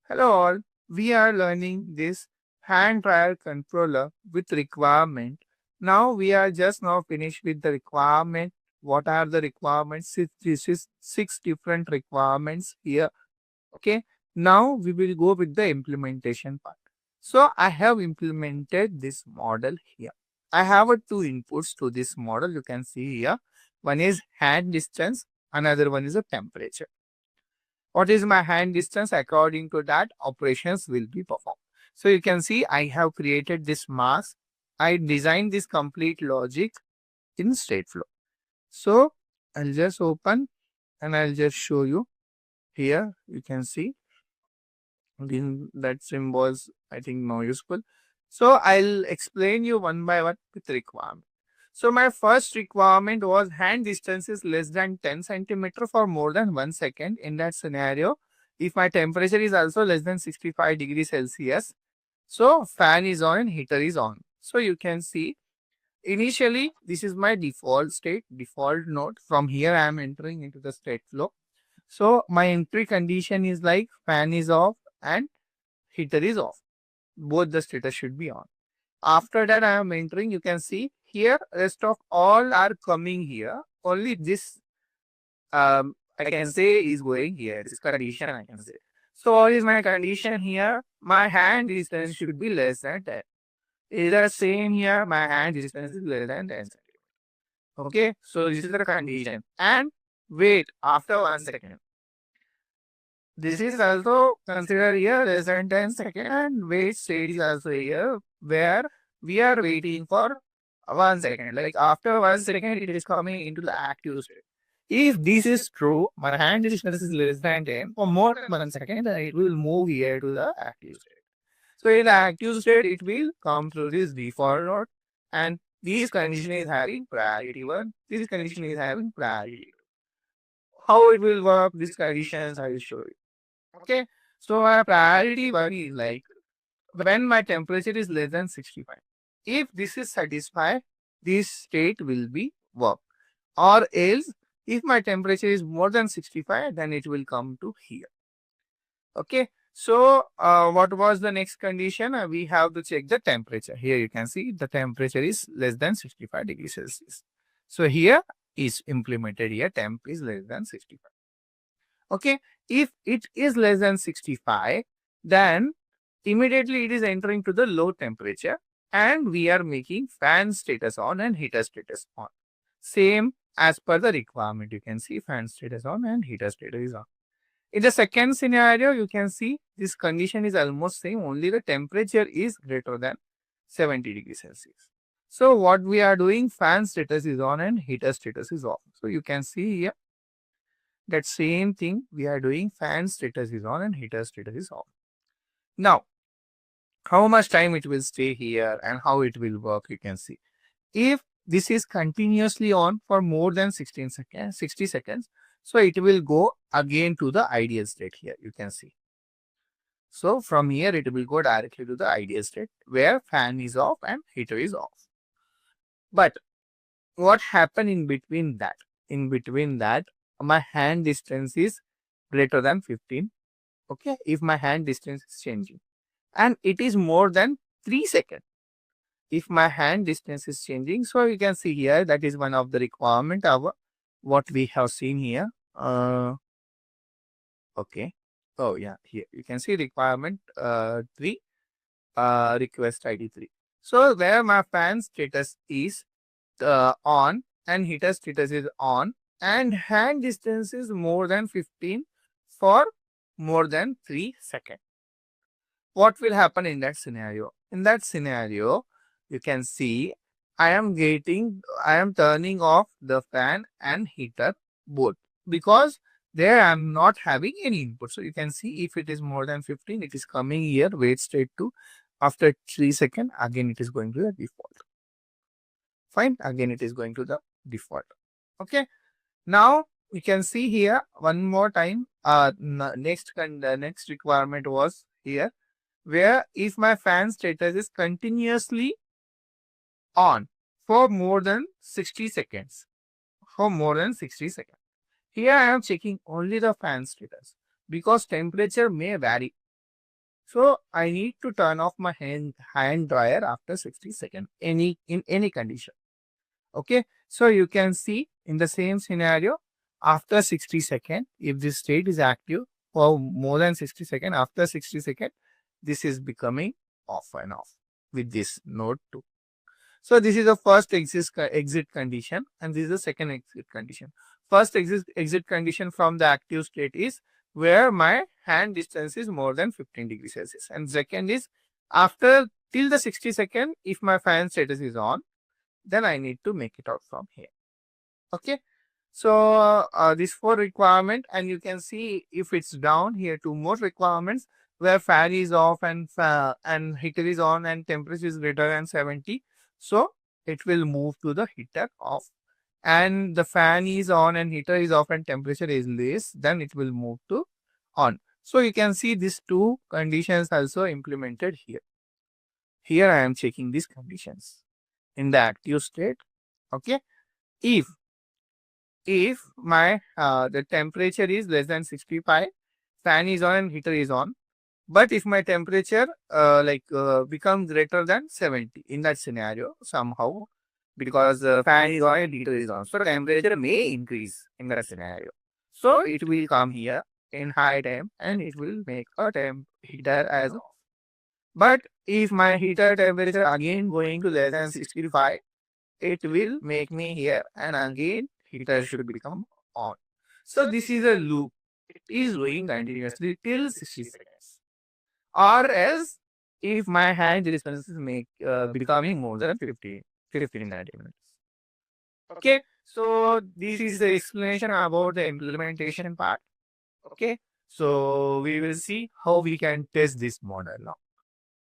Hello all, we are learning this hand dryer controller with requirement. Now we are just now finished with the requirement. What are the requirements? This is 6 different requirements here. Okay. Now we will go with the implementation part. So I have implemented this model here. I have two inputs to this model. You can see here. One is hand distance. Another one is a temperature. What is my hand distance? According to that, operations will be performed. So you can see I have created this mask. I designed this complete logic in Stateflow. So I'll just open and I'll just show you here. You can see that symbols, I think, more useful. So I'll explain you one by one with requirement. So my first requirement was hand distance is less than 10 centimeter for more than 1 second. In that scenario, if my temperature is also less than 65 degrees Celsius, so fan is on and heater is on. So you can see initially this is my default state, default node. From here I am entering into the Stateflow. So my entry condition is like fan is off and heater is off. Both the status should be on. After that I am entering, you can see here rest of all are coming here. Only this I can say is going here. This condition I can say. So what is my condition here? My hand distance should be less than 10. Either same here, my hand distance is less than 10 centimeters. Okay, so this is the condition. And wait, after 1 second. This is also considered here less than 10 seconds, and wait state is also here where we are waiting for 1 second. Like after 1 second, it is coming into the active state. If this is true, my hand distance is less than 10 for more than 1 second, then it will move here to the active state. So in the active state, it will come through this default node, and this condition is having priority 1, this condition is having priority 2. How it will work, these conditions I will show you. Okay, so my priority 1 is like when my temperature is less than 65. If this is satisfied, this state will be work. Or else, if my temperature is more than 65, then it will come to here. Okay, so what was the next condition? We have to check the temperature. Here you can see the temperature is less than 65 degrees Celsius. So here is implemented here, temp is less than 65. Okay, if it is less than 65, then immediately it is entering to the low temperature and we are making fan status on and heater status on. Same as per the requirement, you can see fan status on and heater status is on. In the second scenario, you can see this condition is almost same, only the temperature is greater than 70 degrees Celsius. So what we are doing, fan status is on and heater status is off. So you can see here that same thing we are doing, fan status is on and heater status is off. Now, how much time it will stay here and how it will work, you can see. If this is continuously on for more than 60 seconds, so it will go again to the ideal state here, you can see. So from here, it will go directly to the ideal state where fan is off and heater is off. But what happened in between that? In between that, my hand distance is greater than 15. Okay, if my hand distance is changing and it is more than 3 seconds. If my hand distance is changing, so you can see here that is one of the requirement of what we have seen here. Okay. Oh yeah, here you can see requirement 3, request ID 3. So where my fan status is on and heater status is on and hand distance is more than 15 for more than 3 seconds. What will happen in that scenario? In that scenario, you can see I am turning off the fan and heater both because there I am not having any input. So you can see if it is more than 15, it is coming here, wait state 2. After 3 seconds, again it is going to the default. Fine, again it is going to the default. Okay, now you can see here one more time. Next requirement was here where if my fan status is continuously on for more than 60 seconds. For more than 60 seconds. Here I am checking only the fan status because temperature may vary. So I need to turn off my hand dryer after 60 seconds, in any condition. Okay. So you can see in the same scenario, after 60 seconds, if this state is active for more than 60 seconds, after 60 seconds, this is becoming off and off with this node 2. So this is the first exit condition, and this is the second exit condition. First exit condition from the active state is where my hand distance is more than 15 degrees Celsius. And second is after till the 60 second, if my fan status is on, then I need to make it out from here. Okay. So these 4 requirement, and you can see if it's down here, 2 more requirements where fan is off and heater is on and temperature is greater than 70. So it will move to the heater off, and the fan is on and heater is off and temperature is less, then it will move to on. So you can see these 2 conditions also implemented here. Here I am checking these conditions in the active state. Okay. If my the temperature is less than 65, fan is on and heater is on. But if my temperature becomes greater than 70 in that scenario somehow, because fan is on and heater is on, so temperature may increase in that scenario. So it will come here in high temp and it will make a temp heater as off. But if my heater temperature again going to less than 65, it will make me here and again heater should become on. So this is a loop. It is doing continuously till 60 seconds. Or else if my hand distance is becoming more than 15 90 minutes. Okay. So this is the explanation about the implementation part. Okay. So we will see how we can test this model now.